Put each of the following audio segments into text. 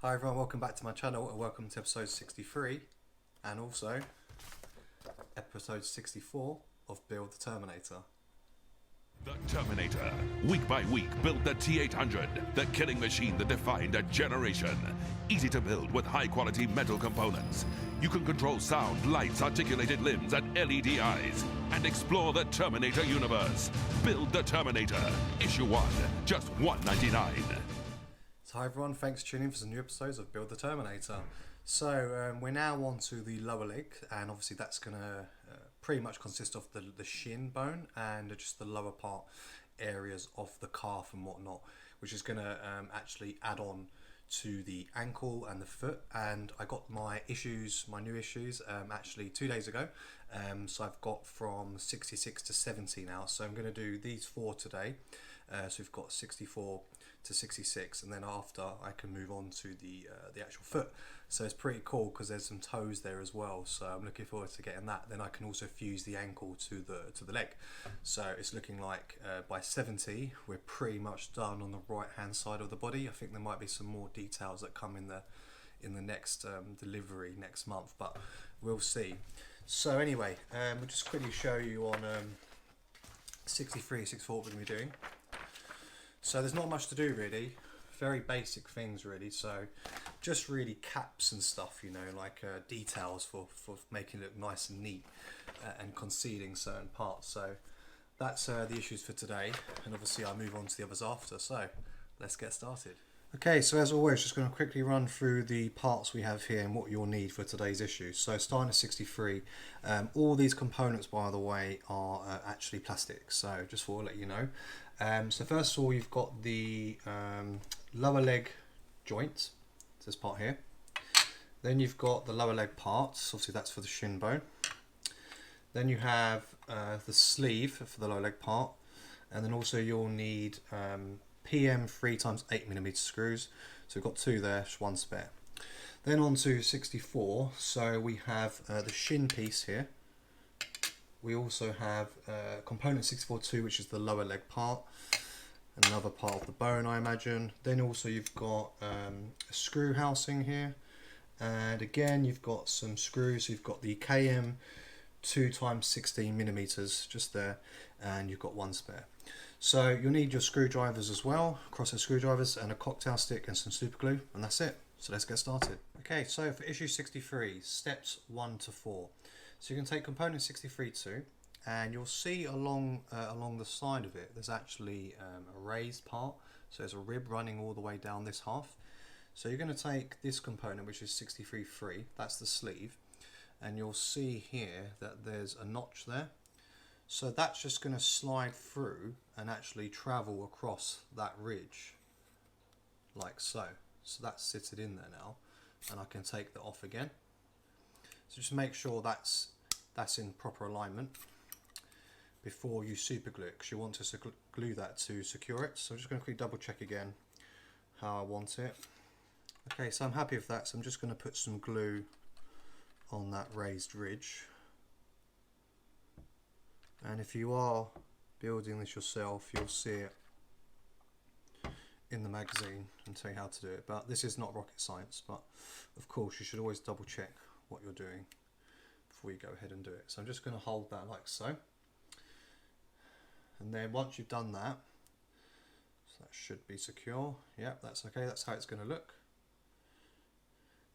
Hi everyone, welcome back to my channel and welcome to episode 63 and also episode 64 of Build the Terminator. The Terminator, week by week, built the T-800, the killing machine that defined a generation. Easy to build with high-quality metal components. You can control sound, lights, articulated limbs, and LED eyes, and explore the Terminator universe. Build the Terminator, issue 1, just $1.99. So hi everyone, thanks for tuning in for some new episodes of Build the Terminator. So we're now on to the lower leg, and obviously that's going to pretty much consist of the shin bone and just the lower part areas of the calf and whatnot, which is going to actually add on to the ankle and the foot. And I got my new issues actually 2 days ago, so I've got from 66 to 70 now, so I'm going to do these 4 today. So we've got 64 to 66, and then after I can move on to the actual foot. So it's pretty cool because there's some toes there as well, so I'm looking forward to getting that. Then I can also fuse the ankle to the leg. So it's looking like by 70 we're pretty much done on the right hand side of the body. I think there might be some more details that come in the next delivery next month, but we'll see. So anyway, we'll just quickly show you on 63, 64 what we're going to be doing. So there's not much to do really, very basic things really, so just really caps and stuff, you know, like details for making it look nice and neat and concealing certain parts. So that's the issues for today, and obviously I'll move on to the others after, so let's get started. Okay, so as always, just going to quickly run through the parts we have here and what you'll need for today's issue. So starting at 63, all these components, by the way, are actually plastic, so just thought I'd let you know. So first of all, you've got the lower leg joint, this part here. Then you've got the lower leg parts, obviously that's for the shin bone. Then you have the sleeve for the lower leg part, and then also you'll need PM 3x8mm screws. So we've got 2 there, just 1 spare. Then on to 64, so we have the shin piece here. We also have component 64-2, which is the lower leg part, another part of the bone, I imagine. Then also you've got a screw housing here, and again you've got some screws. You've got the KM 2x16mm just there, and you've got 1 spare. So you'll need your screwdrivers as well, crosshead screwdrivers, and a cocktail stick and some super glue, and that's it. So let's get started. Okay, so for issue 63, steps 1 to 4. So you can take component 63-2, and you'll see along the side of it, there's actually a raised part. So there's a rib running all the way down this half. So you're going to take this component, which is 63-3, that's the sleeve, and you'll see here that there's a notch there. So that's just going to slide through and actually travel across that ridge, like so. So that's sitting in there now, and I can take that off again. So just make sure that's in proper alignment before you super glue it, because you want to glue that to secure it. So I'm just going to quickly double check again how I want it. Okay, so I'm happy with that, so I'm just going to put some glue on that raised ridge. And if you are building this yourself, you'll see it in the magazine and tell you how to do it. But this is not rocket science, but of course you should always double check what you're doing before you go ahead and do it. So I'm just going to hold that like so, and then once you've done that, so that should be secure. Yep, that's okay, that's how it's going to look.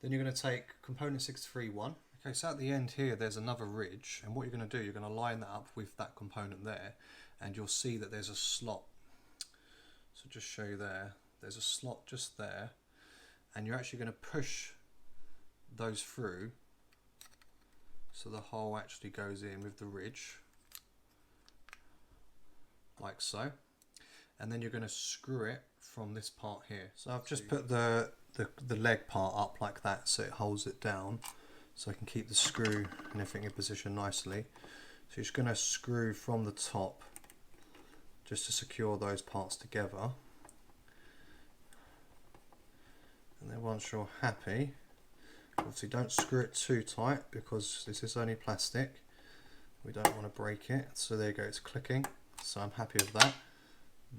Then you're going to take component 631. Okay, so at the end here there's another ridge, and what you're going to do, you're going to line that up with that component there, and you'll see that there's a slot. So just show you there's a slot just there, and you're actually going to push those through so the hole actually goes in with the ridge like so, and then you're going to screw it from this part here. So I've just put the leg part up like that so it holds it down, so I can keep the screw and everything in position nicely. So you're just going to screw from the top just to secure those parts together, and then once you're happy, obviously don't screw it too tight because this is only plastic, we don't want to break it. So there you go, it's clicking, so I'm happy with that.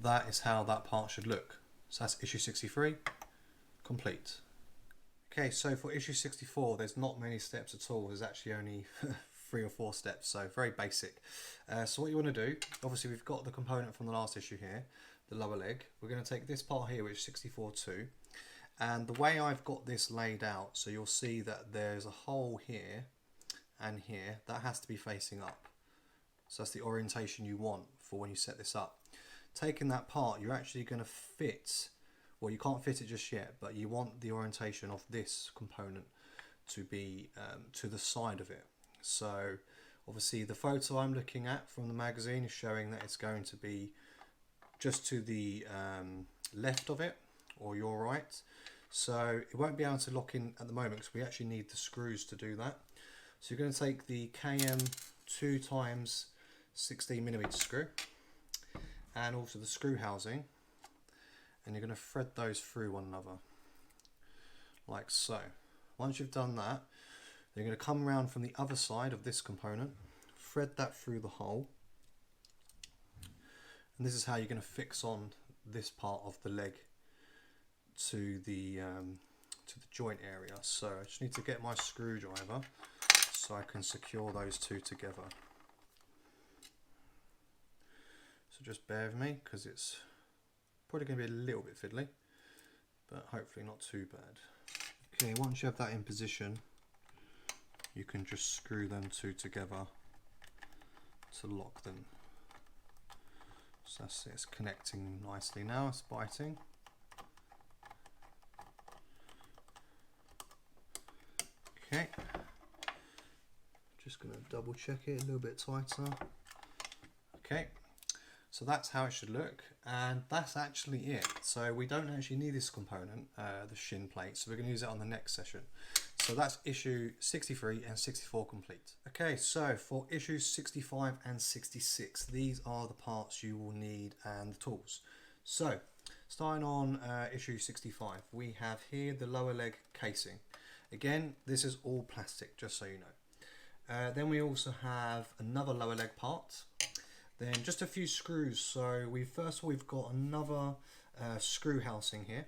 That is how that part should look. So that's issue 63 complete. Okay, so for issue 64, there's not many steps at all. There's actually only 3 or 4 steps, so very basic. So what you want to do, obviously we've got the component from the last issue here, the lower leg. We're going to take this part here, which is 64.2, and the way I've got this laid out, so you'll see that there's a hole here and here that has to be facing up. So that's the orientation you want for when you set this up. Taking that part, you're actually going to fit, well, you can't fit it just yet, but you want the orientation of this component to be to the side of it. So obviously the photo I'm looking at from the magazine is showing that it's going to be just to the left of it, or your right. So it won't be able to lock in at the moment because we actually need the screws to do that. So you're going to take the KM 2x 16mm screw and also the screw housing, and you're going to thread those through one another like so. Once you've done that, you're going to come around from the other side of this component, thread that through the hole, and this is how you're going to fix on this part of the leg to the joint area. So I just need to get my screwdriver so I can secure those two together. So just bear with me because it's probably going to be a little bit fiddly, but hopefully not too bad. Okay, once you have that in position, you can just screw them two together to lock them. So that's it, it's connecting nicely now, it's biting. Okay, just going to double check it a little bit tighter. Okay, so that's how it should look, and that's actually it. So we don't actually need this component, the shin plate, so we're going to use it on the next session. So that's issue 63 and 64 complete. Okay, so for issues 65 and 66, these are the parts you will need and the tools. So starting on issue 65, we have here the lower leg casing. Again, this is all plastic, just so you know. Then we also have another lower leg part. Then just a few screws. So first of all, we've got another screw housing here.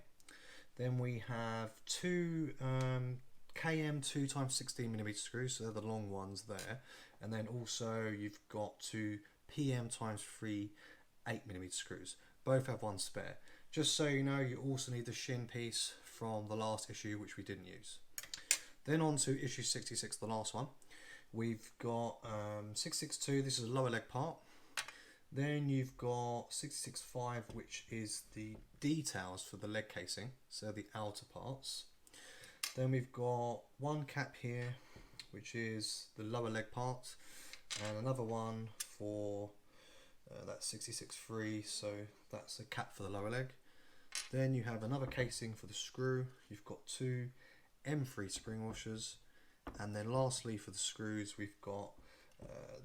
Then we have two KM 2x16mm screws, so they're the long ones there. And then also you've got two PM×3 8mm screws. Both have one spare. Just so you know, you also need the shin piece from the last issue, which we didn't use. Then on to issue 66, the last one. We've got 662, this is a lower leg part. Then you've got 665, which is the details for the leg casing, so the outer parts. Then we've got one cap here, which is the lower leg part, and another one for that's 66.3, so that's a cap for the lower leg. Then you have another casing for the screw. You've got two M3 spring washers, and then lastly for the screws we've got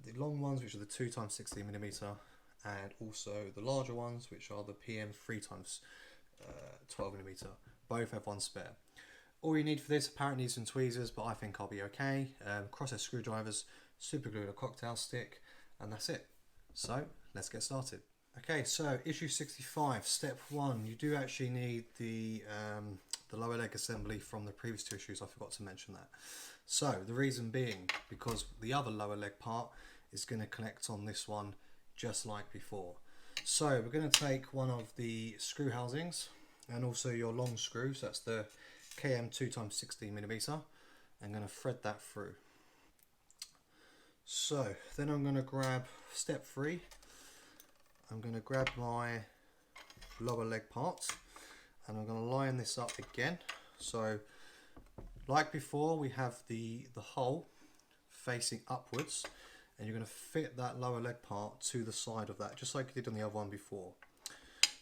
the long ones, which are the 2x16mm, and also the larger ones, which are the PM 3x12mm. Both have one spare. All you need for this, apparently some tweezers, but I think I'll be okay. Crosshair screwdrivers, super glue and a cocktail stick, and that's it. So let's get started. Okay, so issue 65, step 1, you do actually need the lower leg assembly from the previous two issues. I forgot to mention that. So the reason being, because the other lower leg part is going to connect on this one just like before. So we're going to take one of the screw housings and also your long screws, that's the KM 2x16mm. I'm going to thread that through. So then I'm going to grab step 3. I'm going to grab my lower leg part and I'm going to line this up again. So like before, we have the hole facing upwards, and you're going to fit that lower leg part to the side of that, just like you did on the other one before.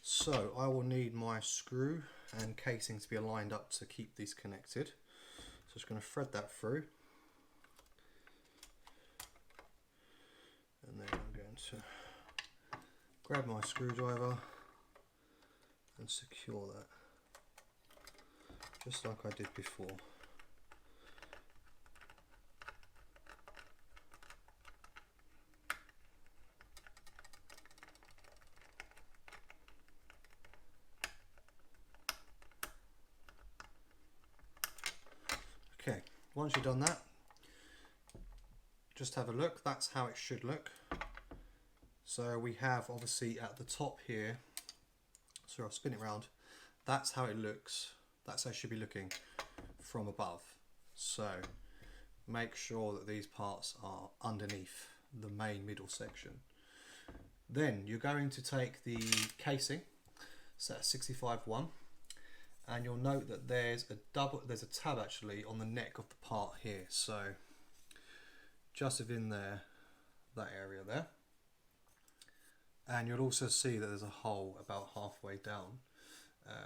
So I will need my screw and casing to be aligned up to keep these connected. So I'm just going to thread that through, and then I'm going to grab my screwdriver and secure that, just like I did before. once you've done that, just have a look. That's how it should look. So we have obviously at the top here, so I'll spin it around. That's how it looks. That's how it should be looking from above. So make sure that these parts are underneath the main middle section. Then you're going to take the casing, so that's 65-1, and you'll note that there's a tab actually on the neck of the part here. So just within there, that area there. And you'll also see that there's a hole about halfway down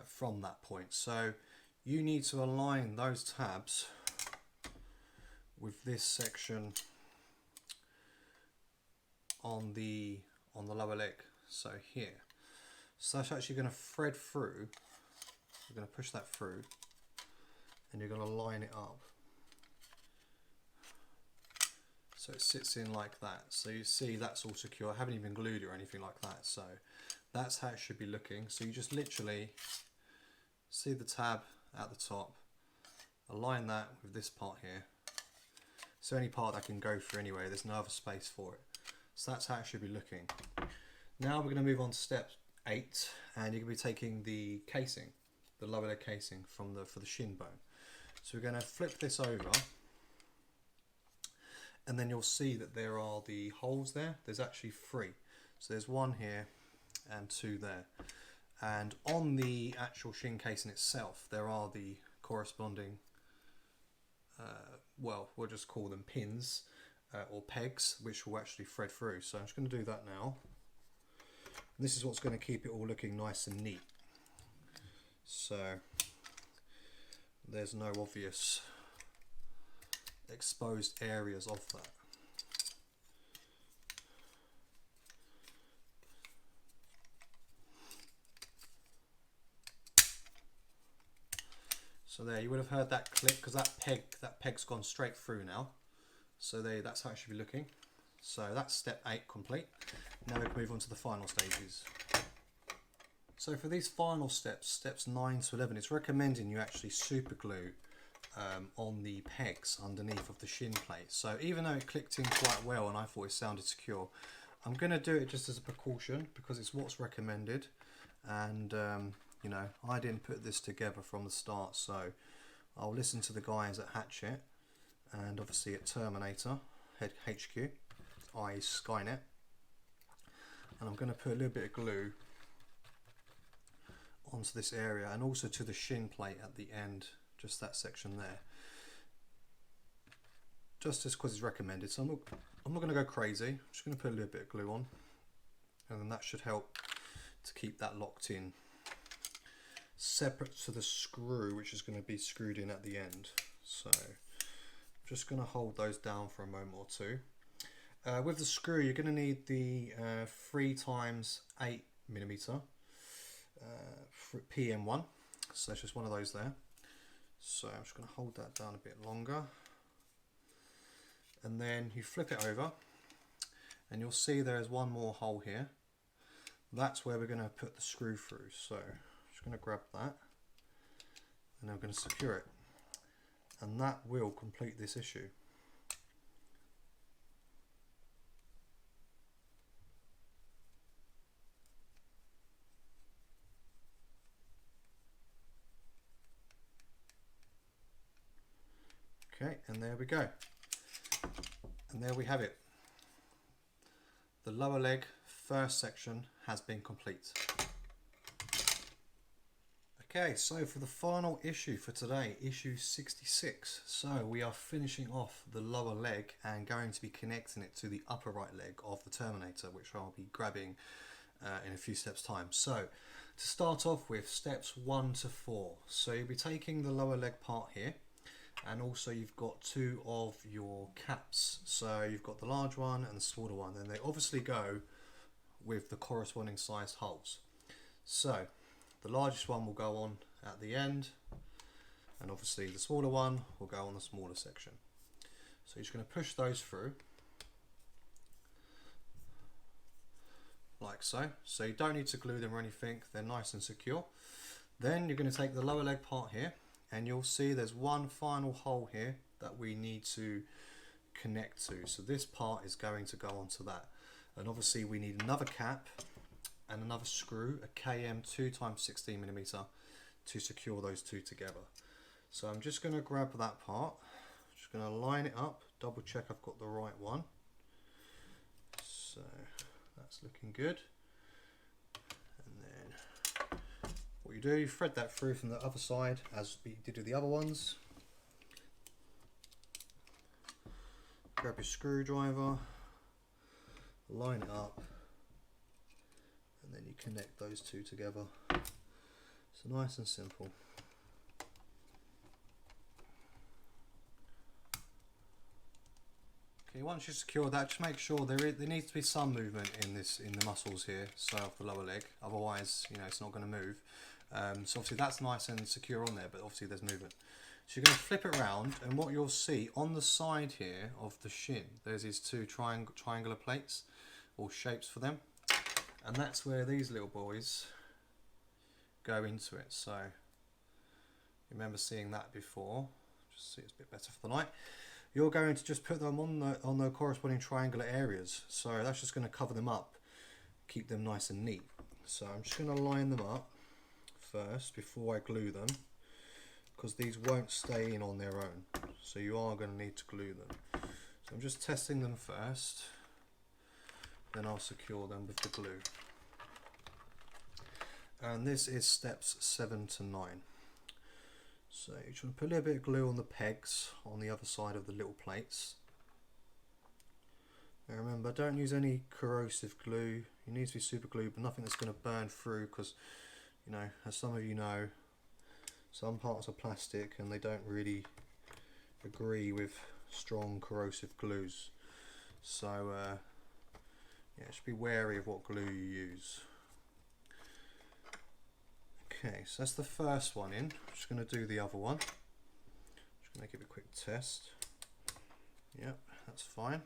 from that point. So you need to align those tabs with this section on the lower leg, so here. So that's actually going to thread through. You're going to push that through and you're going to line it up so it sits in like that. So you see that's all secure. I haven't even glued it or anything like that. So that's how it should be looking. So you just literally see the tab at the top, align that with this part here. It's the only part that can go through anyway. There's no other space for it. So that's how it should be looking. Now we're going to move on to step 8, and you're going to be taking the casing, the lower leg casing for the shin bone. So we're going to flip this over, and then you'll see that there are the holes there. There's actually 3. So there's 1 here and 2 there. And on the actual shin casing itself, there are the corresponding, well, we'll just call them pins or pegs, which will actually thread through. So I'm just going to do that now. And this is what's going to keep it all looking nice and neat. So there's no obvious exposed areas of that. So there, you would have heard that click because that peg's gone straight through now. So there, that's how it should be looking. So that's step 8 complete. Now we can move on to the final stages. So for these final steps, steps 9 to 11, it's recommending you actually super glue on the pegs underneath of the shin plate. So even though it clicked in quite well and I thought it sounded secure, I'm going to do it just as a precaution because it's what's recommended. And you know, I didn't put this together from the start, so I'll listen to the guys at Hachette and obviously at Terminator HQ, i.e. Skynet, and I'm going to put a little bit of glue onto this area and also to the shin plate at the end, just that section there, just as because it's recommended. So I'm not going to go crazy. I'm just going to put a little bit of glue on, and then that should help to keep that locked in, separate to the screw, which is going to be screwed in at the end. So I'm just going to hold those down for a moment or two. With the screw, you're going to need the 3x8mm PM1, so it's just one of those there. So I'm just going to hold that down a bit longer, and then you flip it over and you'll see there is one more hole here. That's where we're going to put the screw through. So I'm just going to grab that and I'm going to secure it, and that will complete this issue. Okay, and there we go. And there we have it. The lower leg first section has been complete. Okay, so for the final issue for today, issue 66. So we are finishing off the lower leg and going to be connecting it to the upper right leg of the Terminator, which I'll be grabbing in a few steps time. So to start off with, steps 1 to 4. So you'll be taking the lower leg part here, and also you've got 2 of your caps. So you've got the large one and the smaller one, and they obviously go with the corresponding sized holes. So the largest one will go on at the end, and obviously the smaller one will go on the smaller section. So you're just going to push those through like so. So you don't need to glue them or anything, they're nice and secure. Then you're going to take the lower leg part here and you'll see there's one final hole here that we need to connect to. So this part is going to go onto that, and obviously we need another cap and another screw, a KM 2x16mm, to secure those two together. So I'm just going to grab that part, just going to line it up, double check I've got the right one. So that's looking good. And then what you do, you thread that through from the other side as we did with the other ones. Grab your screwdriver, line it up, and then you connect those two together. So nice and simple. Okay, once you secure that, just make sure there needs to be some movement in the muscles here, so of the lower leg. Otherwise, you know, it's not going to move. So obviously that's nice and secure on there, but obviously there's movement. So you're going to flip it around, and what you'll see on the side here of the shin, there's these two triangular plates, or shapes for them, and that's where these little boys go into it. So you remember seeing that before. Just see it's a bit better for the light. You're going to just put them on the corresponding triangular areas. So that's just going to cover them up, keep them nice and neat. So I'm just going to line them up first before I glue them, because these won't stay in on their own. So you are going to need to glue them. So I'm just testing them first, then I'll secure them with the glue. And this is steps 7 to 9. So you're trying to put a little bit of glue on the pegs on the other side of the little plates. Now remember, don't use any corrosive glue. It needs to be super glue, but nothing that's going to burn through, because, you know, as some of you know, some parts are plastic and they don't really agree with strong corrosive glues. So yeah, just be wary of what glue you use. Okay, so that's the first one in. I'm just going to do the other one. Just going to give it a quick test. Yep, that's fine.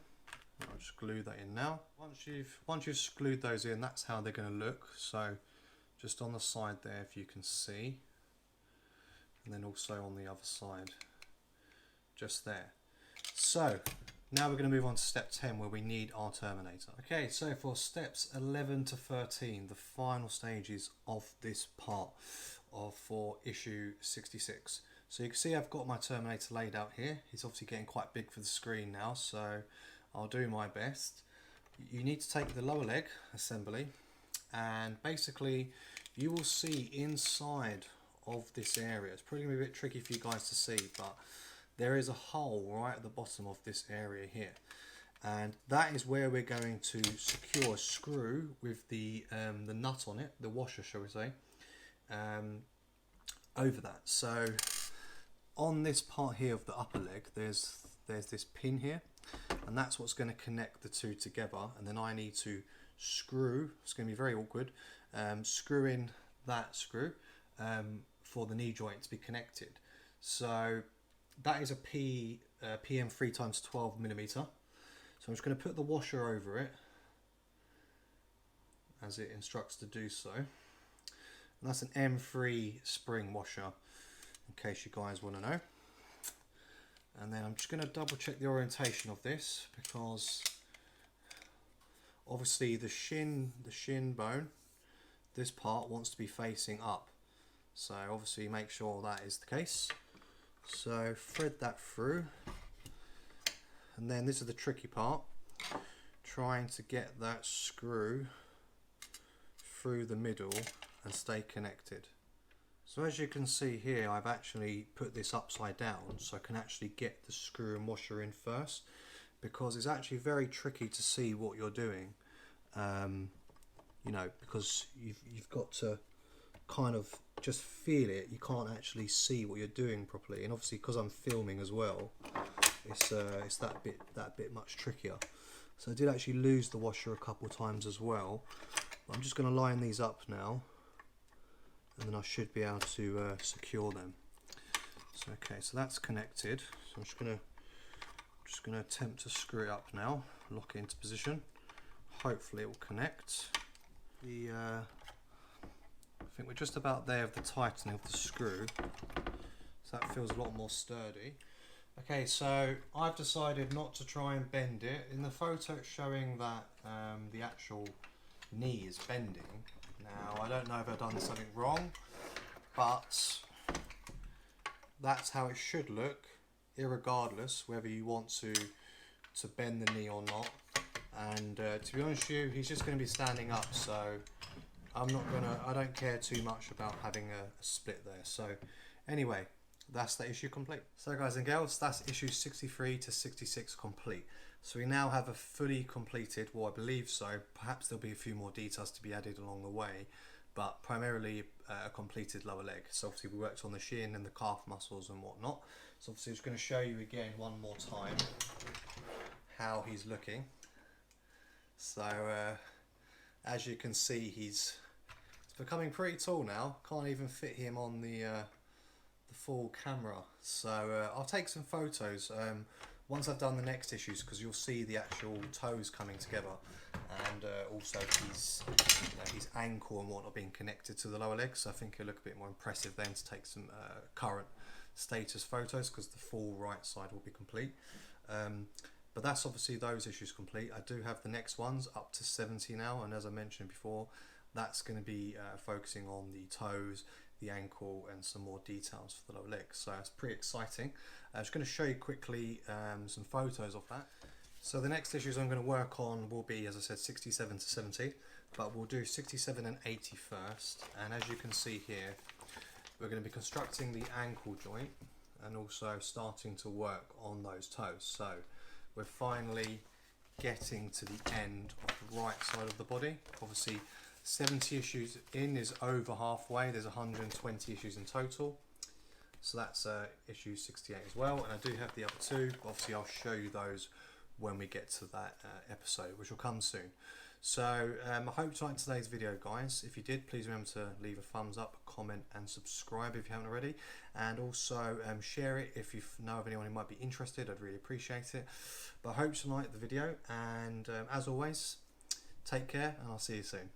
I'll just glue that in now. Once you've glued those in, that's how they're going to look. So just on the side there, if you can see, and then also on the other side, just there. So now we're going to move on to step 10, where we need our Terminator. Okay, so for steps 11 to 13, the final stages of this part for issue 66. So you can see I've got my Terminator laid out here. He's obviously getting quite big for the screen now, so I'll do my best. You need to take the lower leg assembly, and basically you will see inside of this area. It's probably going to be a bit tricky for you guys to see, but there is a hole right at the bottom of this area here, and that is where we're going to secure a screw with the nut on it, the washer shall we say, over that. So on this part here of the upper leg, there's this pin here, and that's what's going to connect the two together. And then I need to screw, it's going to be very awkward, screw in that screw for the knee joint to be connected. So that is a PM 3x12mm. So I'm just going to put the washer over it as it instructs to do so. And that's an M3 spring washer, in case you guys want to know. And then I'm just going to double check the orientation of this, because obviously the shin bone, this part wants to be facing up. So obviously make sure that is the case. So thread that through, and then this is the tricky part, trying to get that screw through the middle and stay connected. So as you can see here, I've actually put this upside down so I can actually get the screw and washer in first, because it's actually very tricky to see what you're doing, you know, because you've got to kind of just feel it. You can't actually see what you're doing properly, and obviously because I'm filming as well, it's that bit much trickier. So I did actually lose the washer a couple of times as well. I'm just going to line these up now, and then I should be able to secure them. So okay, so that's connected. So I'm just going to attempt to screw it up now, lock it into position. Hopefully it will connect. I think we're just about there with the tightening of the screw. So that feels a lot more sturdy. Okay, so I've decided not to try and bend it. In the photo it's showing that the actual knee is bending. Now I don't know if I've done something wrong, but that's how it should look, irregardless whether you want to bend the knee or not. And to be honest with you, he's just going to be standing up, so I don't care too much about having a split there. So anyway, that's that issue complete. So guys and girls, that's issue 63 to 66 complete. So we now have a fully completed, well I believe so, perhaps there'll be a few more details to be added along the way, but primarily a completed lower leg. So obviously we worked on the shin and the calf muscles and whatnot. So obviously I'm just going to show you again one more time how he's looking. So as you can see, he's becoming pretty tall now. Can't even fit him on the full camera. So I'll take some photos once I've done the next issues, because you'll see the actual toes coming together, and also his ankle and whatnot being connected to the lower leg. So I think it'll look a bit more impressive then to take some current status photos, because the full right side will be complete. But that's obviously those issues complete. I do have the next ones up to 70 now, and as I mentioned before, that's going to be focusing on the toes, the ankle, and some more details for the lower leg. So it's pretty exciting. I'm just going to show you quickly some photos of that. So the next issues I'm going to work on will be, as I said, 67 to 70, but we'll do 67 and 80 first. And as you can see here, we're going to be constructing the ankle joint and also starting to work on those toes. So we're finally getting to the end of the right side of the body. Obviously 70 issues in is over halfway. There's 120 issues in total. So that's issue 68 as well. And I do have the other two. Obviously I'll show you those when we get to that episode, which will come soon. So I hope you liked today's video, guys. If you did, please remember to leave a thumbs up, comment and subscribe if you haven't already, and also share it if you know of anyone who might be interested. I'd really appreciate it. But I hope you liked the video, and as always, take care and I'll see you soon.